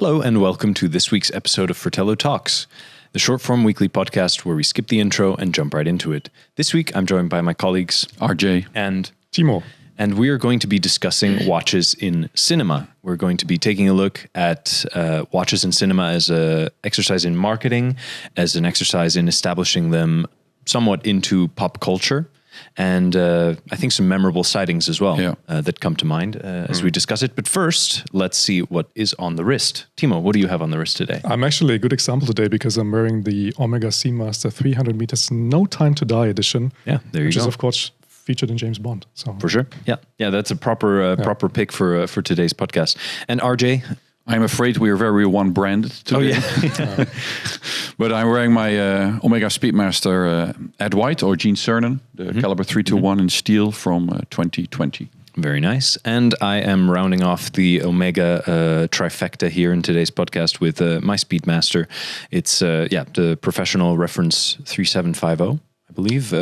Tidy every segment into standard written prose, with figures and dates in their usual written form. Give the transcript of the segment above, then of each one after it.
Hello and welcome to this week's episode of Fratello Talks, the short-form weekly podcast where we skip the intro and jump right into it. This week, I'm joined by my colleagues RJ and Timo. And we are going to be discussing watches in cinema. We're going to be taking a look at watches in cinema as an exercise in marketing, as an exercise in establishing them somewhat into pop culture, and I think some memorable sightings as well that come to mind as we discuss it. But first, let's see what is on the wrist. Timo, what do you have on the wrist today? I'm actually a good example today because I'm wearing the Omega Seamaster 300 meters No Time to Die edition. Yeah, there you which go. is, of course, featured in James Bond. So for sure. Yeah, that's a proper pick for today's podcast. And RJ? I'm afraid we are very one-branded today. Oh, yeah. But I'm wearing my Omega Speedmaster Ed White or Gene Cernan, the caliber 321 in steel from 2020. Very nice. And I am rounding off the Omega trifecta here in today's podcast with my Speedmaster. It's the professional reference 3750, I believe.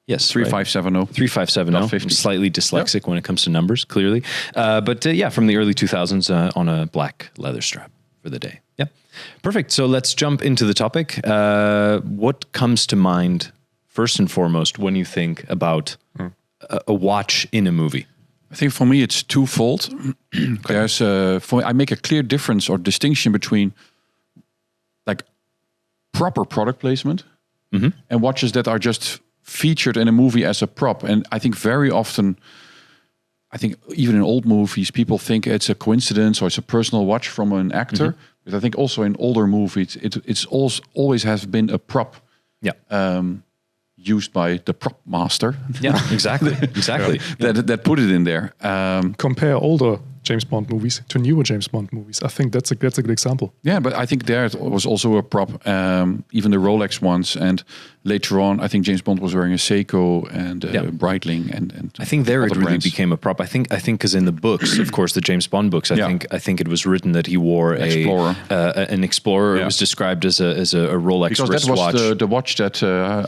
Yes, 3570. Right. 3570. I'm slightly dyslexic when it comes to numbers, clearly. But from the early 2000s on a black leather strap for the day. Yeah, perfect. So let's jump into the topic. What comes to mind first and foremost when you think about a watch in a movie? I think for me it's twofold. There's I make a clear difference or distinction between like proper product placement and watches that are just featured in a movie as a prop. And I think very often, even in old movies, people think it's a coincidence or it's a personal watch from an actor. But I think also in older movies, it's always has been a prop. Yeah. Used by the prop master. Yeah, exactly. That put it in there. compare older James Bond movies to newer James Bond movies. I think that's a good example. Yeah, but I think there it was also a prop, even the Rolex ones. And later on, I think James Bond was wearing a Seiko and Breitling. And I think there it really brands. became a prop. I think because in the books, of course, the James Bond books, I think it was written that he wore an Explorer. Yeah. It was described as a Rolex because wristwatch. That was the watch that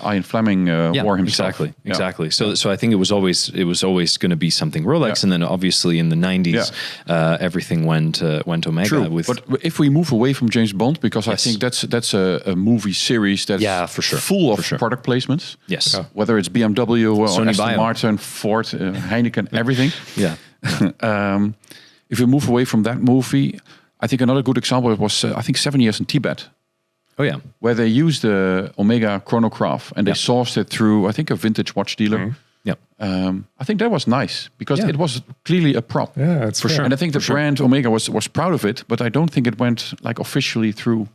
Ian Fleming wore himself. Exactly. So I think it was always going to be something Rolex, and then obviously in the 90s, everything went Omega. True. But if we move away from James Bond, because I think that's a movie series that's for sure. full of product placements. Yes. Whether it's BMW or Sony Aston Bio. Martin, Ford, Heineken, everything. Yeah. If we move away from that movie, I think another good example was 7 Years in Tibet. Oh yeah. Where they used the Omega chronograph and they sourced it through, I think, a vintage watch dealer. Yeah. I think that was nice because it was clearly a prop. Yeah, it's for sure. And I think the brand Omega was proud of it, but I don't think it went like officially through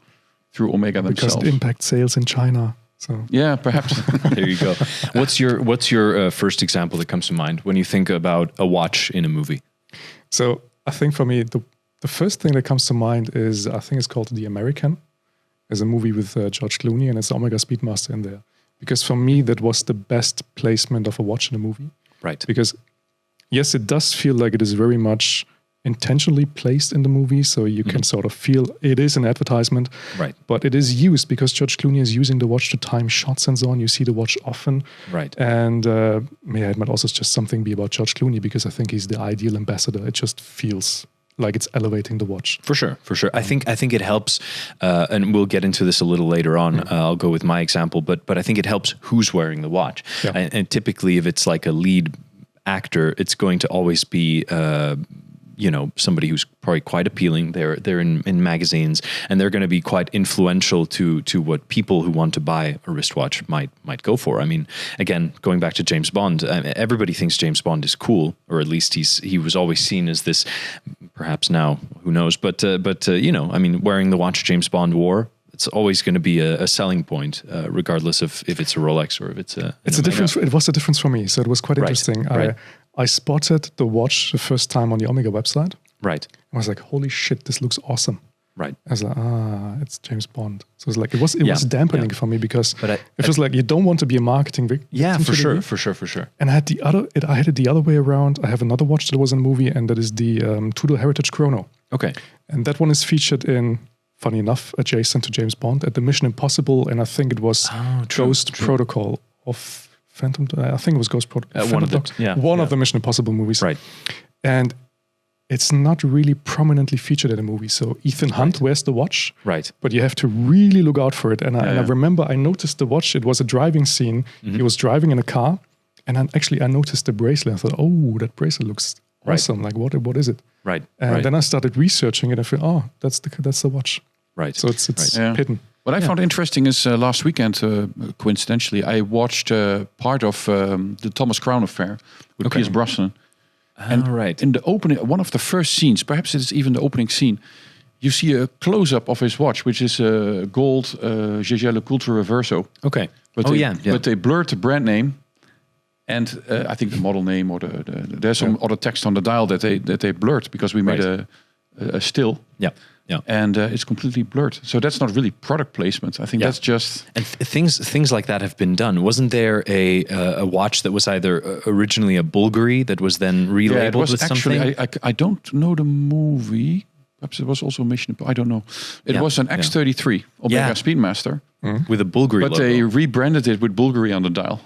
Omega themselves. Because it impacts sales in China. So yeah, perhaps. There you go. What's your first example that comes to mind when you think about a watch in a movie? So I think for me, the first thing that comes to mind is, I think it's called The American. It's a movie with George Clooney and it's Omega Speedmaster in there. Because for me, that was the best placement of a watch in a movie. Right. Because yes, it does feel like it is very much intentionally placed in the movie. So you can sort of feel it is an advertisement. Right. But it is used because George Clooney is using the watch to time shots and so on. You see the watch often. Right. And it might also just something be about George Clooney because I think he's the ideal ambassador. It just feels like it's elevating the watch. For sure. I think it helps, and we'll get into this a little later on. I'll go with my example, but I think it helps who's wearing the watch. Yeah. And typically, if it's like a lead actor, it's going to always be somebody who's probably quite appealing. They're in magazines, and they're going to be quite influential to what people who want to buy a wristwatch might go for. I mean, again, going back to James Bond, everybody thinks James Bond is cool, or at least he was always seen as this. Perhaps now, who knows? But wearing the watch James Bond wore, it's always going to be a selling point, regardless of if it's a Rolex or if it's a. It's a difference. It was a difference for me, so it was quite interesting. Right. I spotted the watch the first time on the Omega website. Right. I was like, "Holy shit, this looks awesome!" Right. I was like, it's James Bond. So it's like it was dampening for me because it was like you don't want to be a marketing victim. Yeah, for sure. And I had it the other way around. I have another watch that was in a movie, and that is the Tudor Heritage Chrono. Okay. And that one is featured in, funny enough, adjacent to James Bond at the Mission Impossible, and I think it was Ghost Protocol of Phantom. I think it was Ghost Protocol. One of the Mission Impossible movies. Right. And it's not really prominently featured in the movie. So Ethan Hunt wears the watch, Right. but you have to really look out for it. And I remember I noticed the watch. It was a driving scene. He was driving in a car, and I noticed the bracelet. I thought, oh, that bracelet looks awesome. Like what is it? Right. And then I started researching it. I thought, oh, that's the watch. Right. So it's hidden. What I found interesting is last weekend, coincidentally, I watched part of the Thomas Crown affair with Pierce Brosnan. And in the opening, one of the first scenes, perhaps it's even the opening scene, you see a close-up of his watch, which is a gold Jaeger LeCoultre Reverso. Okay. But but they blurred the brand name and I think the model name or there's some other text on the dial that they blurred because we made a still. Yeah. Yeah. And it's completely blurred. So that's not really product placement. I think that's just... And things like that have been done. Wasn't there a watch that was either originally a Bulgari that was then relabeled it was with actually, something? I don't know the movie. Perhaps it was also Mission... I don't know. It was an X33 Omega Speedmaster. With a Bulgari but logo. They rebranded it with Bulgari on the dial.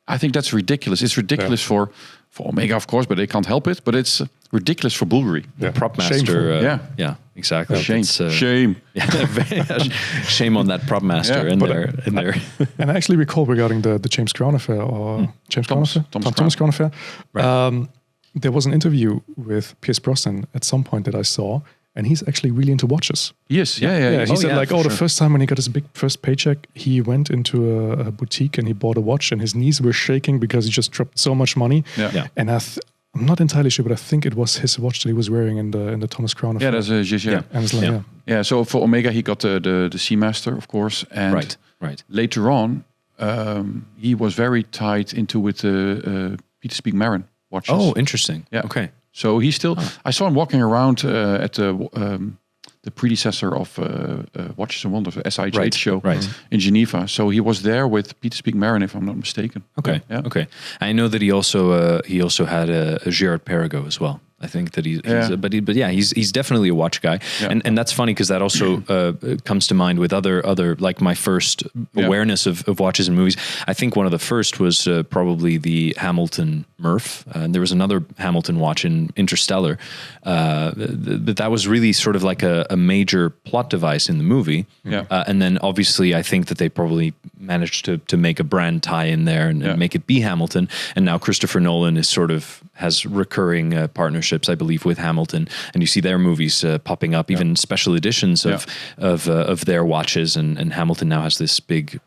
I think that's ridiculous. It's ridiculous for Omega, of course, but they can't help it. But it's ridiculous for Bulgari. Yeah. Prop master. Yeah, exactly. Shame. Shame. Shame on that prop master in there. And I actually recall regarding the James Crown affair or Thomas Crown affair. Right. There was an interview with Pierce Brosnan at some point that I saw. And he's actually really into watches. Yes, He said the first time when he got his big first paycheck, he went into a boutique and he bought a watch, and his knees were shaking because he just dropped so much money. Yeah. And I'm not entirely sure, but I think it was his watch that he was wearing in the Thomas Crown. Yeah, that's a Jaeger. And it's like, so for Omega, he got the Seamaster, of course, and later on, he was very tied into with the Peter Speak Marin watches. Oh, interesting. Yeah. Okay. So he's still. I saw him walking around at the predecessor of Watches and Wonders, SIH show in Geneva. So he was there with Peter Speak Marin, if I'm not mistaken. Okay. Yeah. Okay. I know that he also had a Gerard Perregaux as well. I think that he's definitely a watch guy, and that's funny because that also comes to mind with other like my first awareness of watches and movies. I think one of the first was probably the Hamilton Murph, and there was another Hamilton watch in Interstellar, but that was really sort of like a major plot device in the movie. And then obviously I think that they probably managed to make a brand tie in there and make it be Hamilton, and now Christopher Nolan has recurring partnerships, I believe, with Hamilton, and you see their movies popping up, even special editions of their watches, and Hamilton now has this big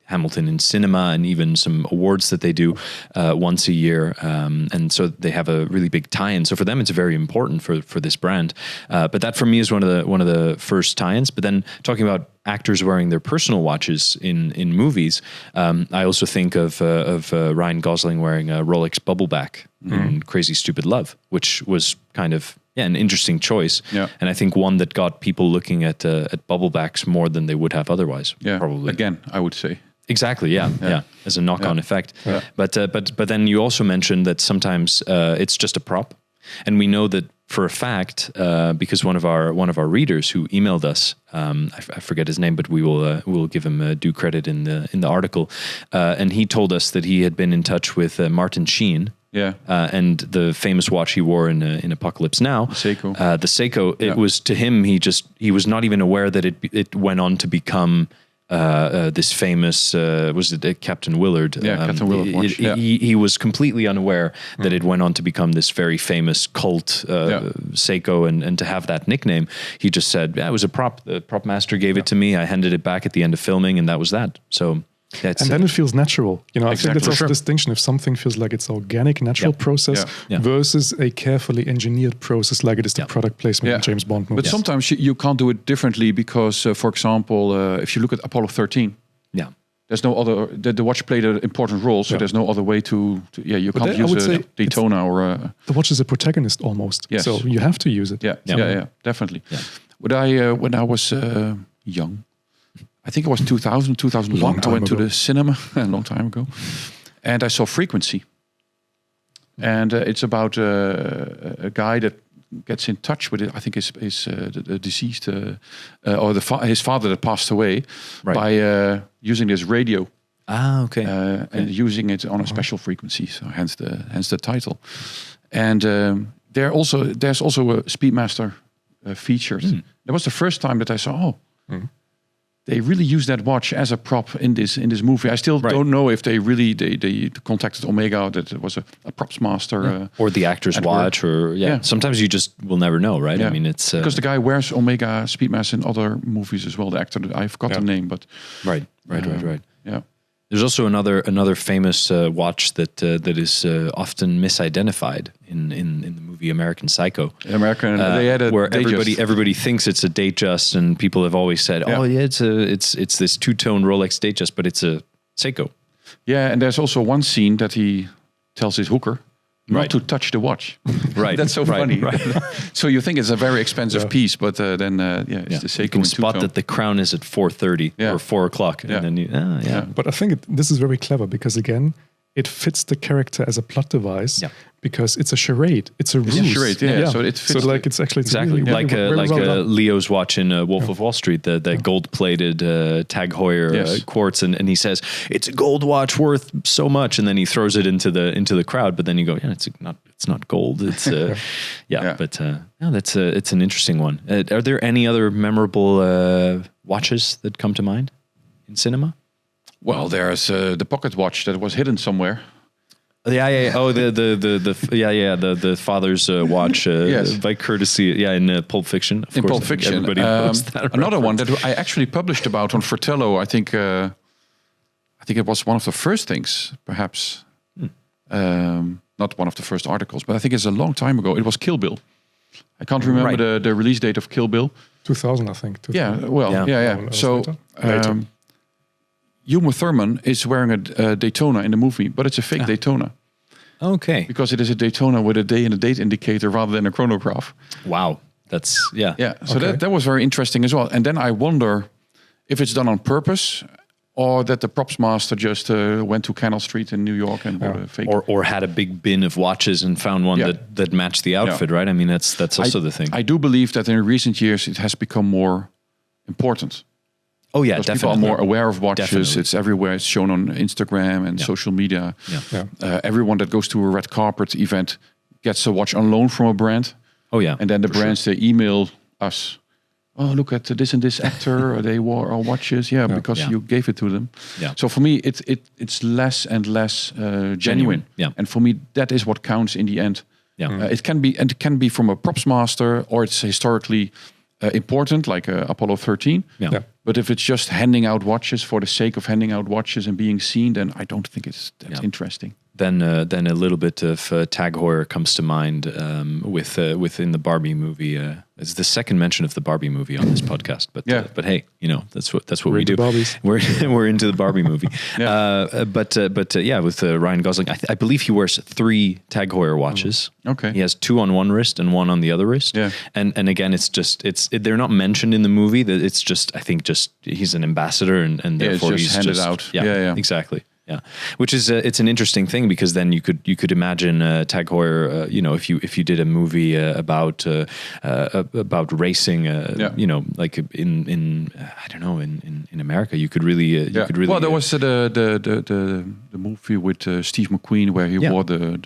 Hamilton in cinema, and even some awards that they do once a year, and so they have a really big tie-in. So for them, it's very important for this brand. But that for me is one of the first tie-ins. But then talking about actors wearing their personal watches in movies, I also think of Ryan Gosling wearing a Rolex Bubbleback in Crazy Stupid Love, which was kind of an interesting choice, and I think one that got people looking at Bubblebacks more than they would have otherwise. Probably. Again, I would say. Exactly. Yeah. As a knock-on effect. Yeah. But then you also mentioned that sometimes it's just a prop, and we know that for a fact because one of our readers who emailed us, I forget his name, but we'll give him due credit in the article, and he told us that he had been in touch with Martin Sheen. And the famous watch he wore in Apocalypse Now, the Seiko. It was to him. He was not even aware that it went on to become this famous was it Captain Willard? Captain Willard watch. He was completely unaware that it went on to become this very famous cult Seiko, and to have that nickname, he just said, it was a prop. The prop master gave it to me. I handed it back at the end of filming, and that was that. So. And then it feels natural. I think that's also a distinction. If something feels like it's organic, natural process versus a carefully engineered process, like it is the product placement in James Bond movies. But sometimes you can't do it differently because, for example, if you look at Apollo 13, there's no other. The watch played an important role, so there's no other way to you can't use a Daytona or the watch is a protagonist almost. Yes. So you have to use it. Yeah, definitely. Yeah. When I was young. I think it was 2001. I went to the cinema a long time ago, and I saw Frequency. And it's about a guy that gets in touch with it. I think the deceased or his father that passed away by using this radio. Okay. And using it on a special frequency. So hence the title. And there's also a Speedmaster featured. That was the first time that I saw. They really use that watch as a prop in this movie. I still don't know if they really they contacted Omega, that it was a props master or the actor's watch, or sometimes you just will never know, right? Yeah. I mean, it's because the guy wears Omega Speedmaster in other movies as well. The actor, I forgot the name, but right. Yeah. There's also another famous watch that is often misidentified in the movie American Psycho. They had a where Datejust. everybody thinks it's a Datejust, and people have always said, it's this two-tone Rolex Datejust, but it's a Seiko. Yeah, and there's also one scene that he tells his hooker not to touch the watch. Right, that's so funny. Right. So you think it's a very expensive piece, but then it's the Seiko. You can spot that the crown is at 4:30 or 4 o'clock, and then But I think this is very clever because again, it fits the character as a plot device because it's a charade. It's a ruse. It's a charade, So it fits. So like it's actually exactly really, like well done. Leo's watch in Wolf of Wall Street, the gold-plated Tag Heuer quartz, and he says it's a gold watch worth so much, and then he throws it into the crowd. But then you go, it's not gold. It's it's an interesting one. Are there any other memorable watches that come to mind in cinema? Well, there's the pocket watch that was hidden somewhere. Yeah. Oh, the father's watch by courtesy. In Pulp Fiction. Of in course, Pulp Fiction, everybody knows that another one reference. that I actually published about on Fratello. I think it was one of the first things, perhaps. Not one of the first articles, but I think it's a long time ago. It was Kill Bill. I can't remember the release date of Kill Bill. 2000, I think. 2000. Yeah. So. Uma Thurman is wearing a Daytona in the movie, but it's a fake Daytona. Okay. Because it is a Daytona with a day and a date indicator rather than a chronograph. Wow. That's, Yeah, so that was very interesting as well. And then I wonder if it's done on purpose or that the props master just went to Canal Street in New York and bought a fake. Or had a big bin of watches and found one that matched the outfit, right? I mean, that's also the thing. I do believe that in recent years it has become more important. Oh yeah, because definitely. people are more aware of watches. Definitely. It's everywhere. It's shown on Instagram and social media. Everyone that goes to a red carpet event gets a watch on loan from a brand. Oh yeah, and then the brands they email us. Oh, look at this and this actor. They wore our watches. Because you gave it to them. Yeah. So for me, it's less and less genuine. Yeah. And for me, that is what counts in the end. Yeah. It can be from a props master, or it's historically important, like Apollo 13. Yeah. But if it's just handing out watches for the sake of handing out watches and being seen, then I don't think it's that interesting. Then a little bit of Tag Heuer comes to mind within the Barbie movie. It's the second mention of the Barbie movie on this podcast, but hey, that's what we do. Barbies. We're into the Barbie movie. With Ryan Gosling, I believe he wears 3 Tag Heuer watches. Okay, he has 2 on one wrist and 1 on the other wrist. Yeah, and again, they're not mentioned in the movie. That it's just he's an ambassador and therefore it's he's handed just out. Yeah, exactly. Yeah, which is it's an interesting thing because then you could imagine Tag Heuer, if you did a movie about racing, like in I don't know in America, you could really Well, there was the movie with Steve McQueen where he wore the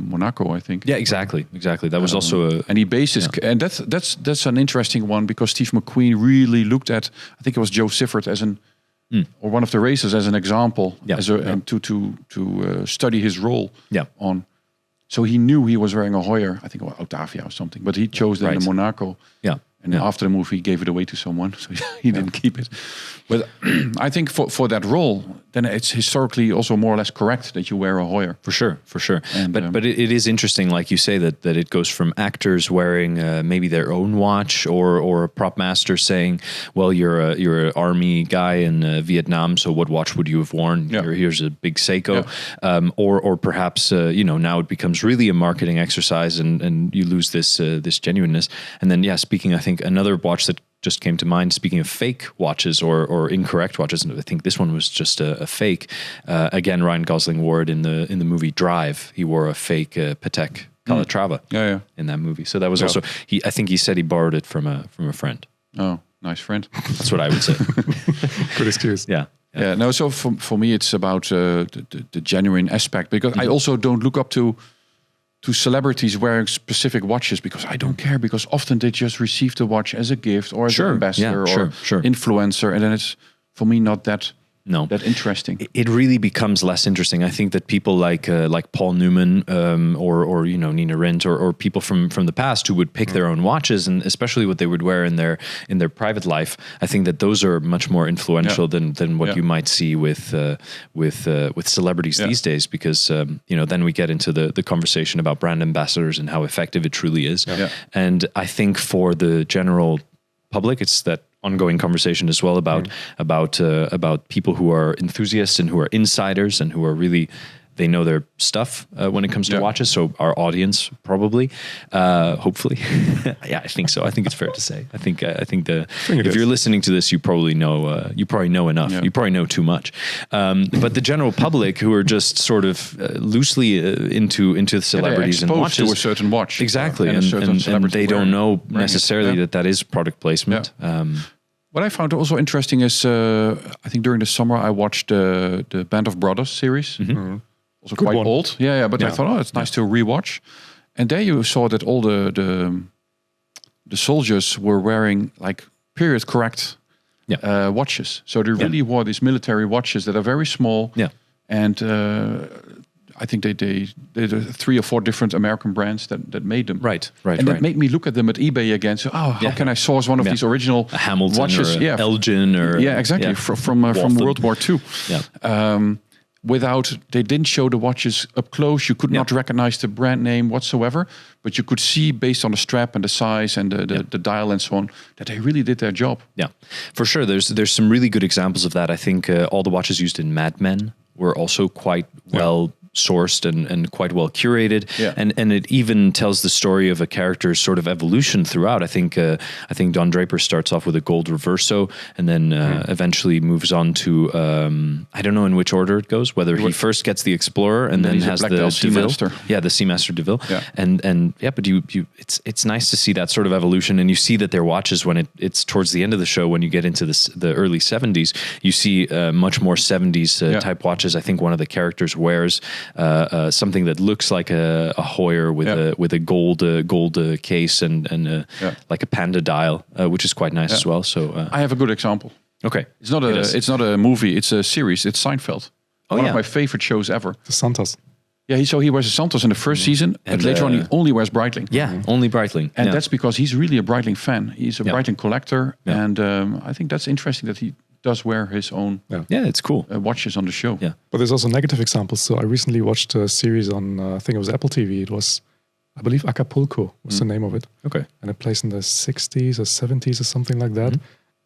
Monaco, I think. Yeah, exactly. That was also and he bases and that's an interesting one because Steve McQueen really looked at, I think it was Joe Siffert as or one of the racers as an example, and to study his role on. So he knew he was wearing a Heuer, I think Octavia or something, but he chose then the Monaco. Yeah. And after the movie, he gave it away to someone, so he didn't keep it. But I think for that role, then it's historically also more or less correct that you wear a Heuer. For sure. And, but it is interesting, like you say, that it goes from actors wearing maybe their own watch, or a prop master saying, "Well, you're an army guy in Vietnam, so what watch would you have worn? Yeah. Here's a big Seiko." Yeah. Or perhaps now it becomes really a marketing exercise, and you lose this genuineness. And then speaking, I think another watch that just came to mind, speaking of fake watches or incorrect watches, and I think this one was just a fake. Again, Ryan Gosling wore it in the movie Drive. He wore a fake Patek Calatrava in that movie. So that was also I think he said he borrowed it from a friend. Oh, nice friend. That's what I would say. Good excuse. Yeah. No, so for me, it's about the genuine aspect, because I also don't look up to to celebrities wearing specific watches because I don't care, because often they just receive the watch as a gift or as an ambassador or influencer, and then it's for me not that interesting. It really becomes less interesting. I think that people like Paul Newman or Nina Rint or people from the past who would pick their own watches, and especially what they would wear in their private life, I think that those are much more influential than what you might see with celebrities these days, because then we get into the conversation about brand ambassadors and how effective it truly is. And I think for the general public, it's that ongoing conversation as well about people who are enthusiasts and who are insiders and who are really, they know their stuff when it comes to watches. So our audience, probably, hopefully, I think so. I think it's fair to say. I think if you're listening to this, you probably know enough. Yeah. You probably know too much. But the general public, who are just sort of loosely into celebrities and watches, to a certain watch, exactly, and they don't know necessarily that is product placement. Yeah. What I found also interesting is, I think during the summer I watched the Band of Brothers series. Mm-hmm. Also good quite one. Old. But I thought, it's nice to rewatch. And there you saw that all the soldiers were wearing like period correct watches. So they really wore these military watches that are very small. Yeah. And I think they did 3 or 4 different American brands that made them. Right. And that made me look at them at eBay again. So, how can I source one of these original Hamilton watches? Or Elgin or exactly from World War II. Yeah. They didn't show the watches up close. You could not recognize the brand name whatsoever, but you could see based on the strap and the size and the dial and so on that they really did their job. Yeah, for sure. There's some really good examples of that. I think all the watches used in Mad Men were also quite well sourced and quite well curated, and it even tells the story of a character's sort of evolution throughout. I think Don Draper starts off with a gold Reverso, and then eventually moves on to I don't know in which order it goes. Whether he first gets the Explorer and then has the DeVille, the Seamaster DeVille, but you it's nice to see that sort of evolution, and you see that their watches when it's towards the end of the show, when you get into the early 70s, you see much more 70s type watches. I think one of the characters wears something that looks like a Heuer with a gold case and like a Panda dial, which is quite nice as well. So I have a good example. Okay, it's not a movie; it's a series. It's Seinfeld. One of my favorite shows ever. The Santos. Yeah, he wears a Santos in the first season, but later on he only wears Breitling. Yeah, only Breitling, and that's because he's really a Breitling fan. He's a Breitling collector, and I think that's interesting that he does wear his own it's cool watches on the show. Yeah, but there's also negative examples. So I recently watched a series on I think it was Apple TV. It was, I believe, Acapulco was the name of it. Okay, and it plays in the 60s or 70s or something like that.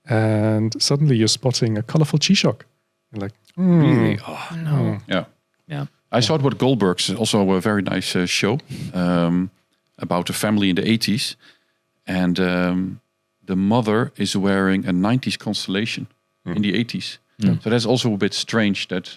And suddenly you're spotting a colorful G-Shock. You're like, really? Oh no. Yeah. I saw it with Goldberg's, also a very nice show about a family in the 80s, and the mother is wearing a 90s Constellation in the 80s. So that's also a bit strange that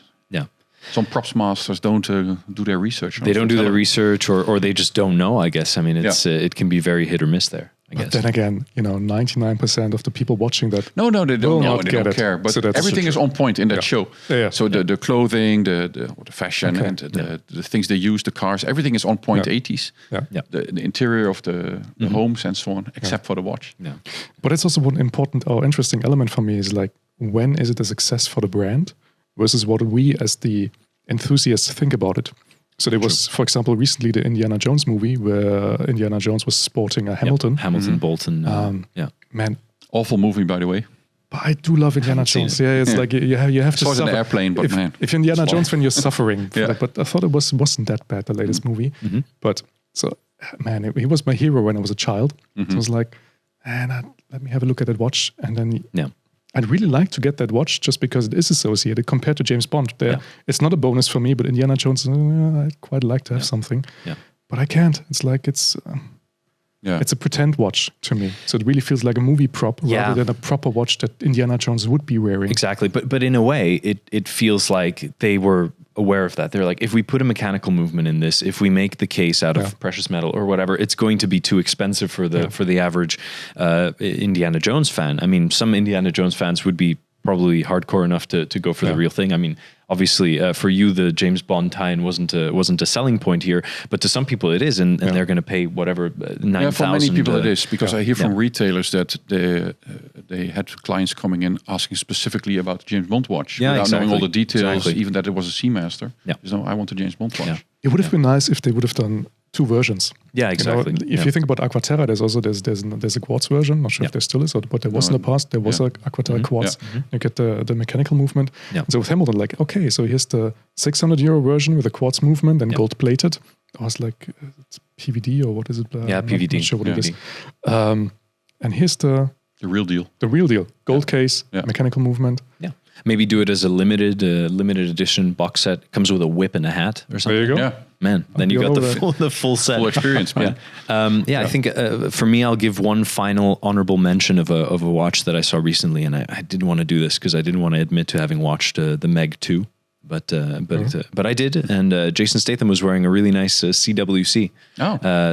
some props masters don't do their research. They don't do their research, or they just don't know, I guess. I mean, it can be very hit or miss there, I guess. But then again, 99% of the people watching that they don't care. But so everything is on point in that show. Yeah. So the clothing, the fashion, and the things they use, the cars, everything is on point 80s. Yeah. The interior of the homes and so on, except for the watch. Yeah. But it's also one important or interesting element for me is like, when is it a success for the brand versus what we as the enthusiasts think about it. So there was, for example, recently the Indiana Jones movie where Indiana Jones was sporting a Hamilton. Hamilton Bolton. Man. Awful movie, by the way. But I do love Indiana Jones. Yeah, it's like you have to suffer. An airplane, but if you're Indiana Jones fan, you're suffering. But I thought it wasn't that bad, the latest movie. But so, man, he was my hero when I was a child. So I was like, man, let me have a look at that watch. And then I'd really like to get that watch just because it is associated compared to James Bond. It's not a bonus for me, but Indiana Jones, I'd quite like to have something. Yeah. But I can't. It's like it's a pretend watch to me. So it really feels like a movie prop rather than a proper watch that Indiana Jones would be wearing. Exactly. But in a way, it feels like they were aware of that. They're like, if we put a mechanical movement in this, if we make the case out of precious metal or whatever, it's going to be too expensive for the average Indiana Jones fan. I mean, some Indiana Jones fans would be probably hardcore enough to go for the real thing. I mean, obviously, for you, the James Bond tie-in wasn't a selling point here, but to some people it is, and they're going to pay whatever 9,000. For many people it is, because I hear from retailers that they had clients coming in asking specifically about the James Bond watch without knowing all the details, even that it was a Seamaster. Yeah. So I want a James Bond watch. Yeah. It would have been nice if they would have done 2 versions. Yeah, exactly. If you think about Aquaterra, there's a quartz version. Not sure if there still is, but there was in the past. There was a Aquaterra quartz. You get the mechanical movement. Yeah. And so with Hamilton, like, okay, so here's the €600 version with the quartz movement and gold plated. I was like, it's PVD or what is it? PVD. Not sure what it is. And here's the real deal. The real deal. Gold case, mechanical movement. Yeah. Maybe do it as a limited edition box set. Comes with a whip and a hat or something. There you go. Yeah. Man, then you got the full set. Full experience, man. I think for me, I'll give one final honorable mention of a watch that I saw recently, and I didn't want to do this because I didn't want to admit to having watched the Meg 2. But I did, and Jason Statham was wearing a really nice CWC,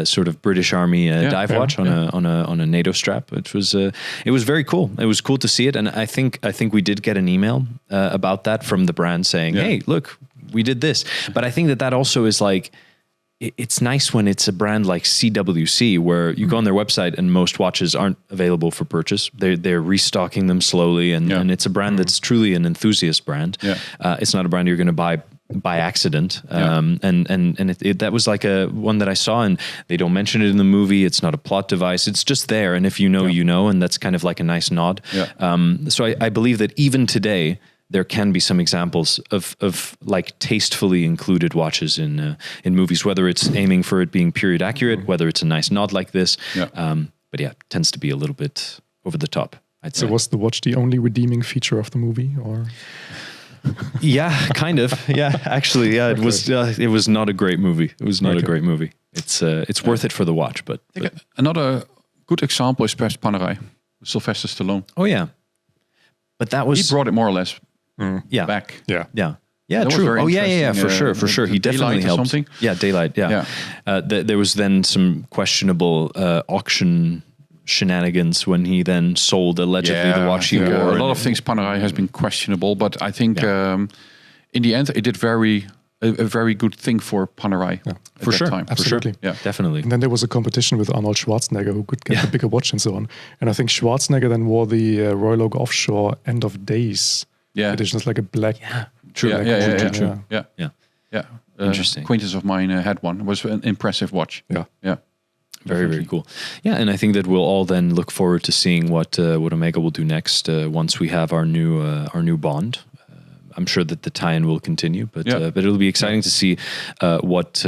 sort of British Army dive watch on a NATO strap, which was it was very cool. It was cool to see it, and I think we did get an email about that from the brand saying, "Hey, look, we did this." But I think that also is like, it's nice when it's a brand like CWC where you go on their website and most watches aren't available for purchase. They're restocking them slowly, and it's a brand that's truly an enthusiast brand. It's not a brand you're going to buy by accident. And that was like a one that I saw, and they don't mention it in the movie. It's not a plot device. It's just there, and if you know, you know, and that's kind of like a nice nod. So I believe that even today, there can be some examples of like tastefully included watches in movies, whether it's aiming for it being period accurate, whether it's a nice nod like this. But it tends to be a little bit over the top, I'd say. So was the watch the only redeeming feature of the movie, or? Yeah, kind of. Yeah, actually, it was. It was not a great movie. It was not a great movie. It's worth it for the watch, but another good example is perhaps Panerai, Sylvester Stallone. Oh yeah, but that was he brought it more or less back. Yeah, true. Oh yeah, for sure. He definitely helped. Something. Yeah, Daylight. Yeah. There was then some questionable auction shenanigans when he then sold allegedly the watch he wore. A lot of things Panerai has been questionable, but I think in the end it did a very good thing for Panerai. For sure. Time. Absolutely. For sure. Yeah, definitely. And then there was a competition with Arnold Schwarzenegger who could get the bigger watch and so on. And I think Schwarzenegger then wore the Royal Oak Offshore End of Days edition. It's like a black. True. Interesting. Acquaintance of mine had one. It was an impressive watch. Yeah. Very, very cool. Yeah, and I think that we'll all then look forward to seeing what Omega will do next once we have our new Bond. I'm sure that the tie-in will continue, but it'll be exciting to see what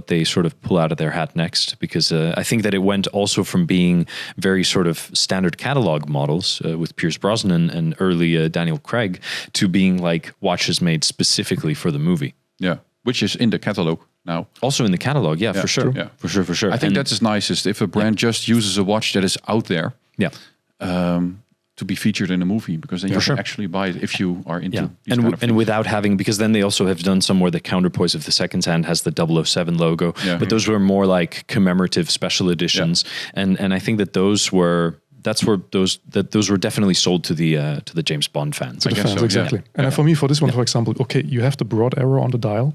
they sort of pull out of their hat next, because I think that it went also from being very sort of standard catalog models with Pierce Brosnan and early Daniel Craig to being like watches made specifically for the movie. Yeah, which is in the catalog now. Also in the catalog, for sure. Yeah. For sure. I think that is nicest if a brand just uses a watch that is out there. To be featured in a movie, because then you can actually buy it if you are into these kind of and without having, because then they also have done some where the counterpoise of the second hand has the 007 logo, but those were more like commemorative special editions, and I think that those were definitely sold to the James Bond fans. To the fans, exactly. And for me, for this one, for example, okay, you have the broad arrow on the dial.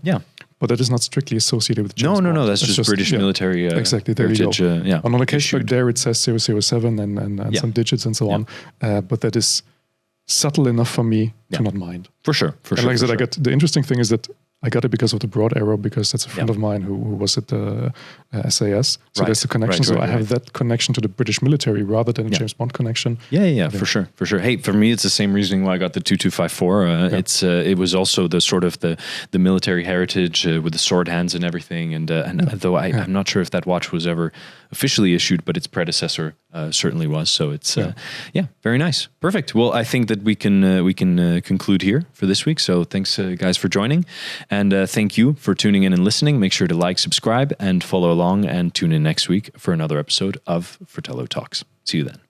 But that is not strictly associated with James Bond. No, that's just British military exactly, there heritage. You go. And on the cashback there, it says 007 and some digits and so on. But that is subtle enough for me to not mind. For sure. And like I said, I got the interesting thing is that I got it because of the broad arrow, because that's a friend of mine who was at the SAS. So there's the connection. So I have that connection to the British military rather than a James Bond connection. Yeah, for sure. Hey, for me, it's the same reasoning why I got the 2254. It was also the sort of the military heritage with the sword hands and everything. And though I'm not sure if that watch was ever officially issued, but its predecessor certainly was. So it's very nice. Perfect. Well, I think that we can conclude here for this week. So thanks guys for joining. And thank you for tuning in and listening. Make sure to like, subscribe, and follow along, and tune in next week for another episode of Fratello Talks. See you then.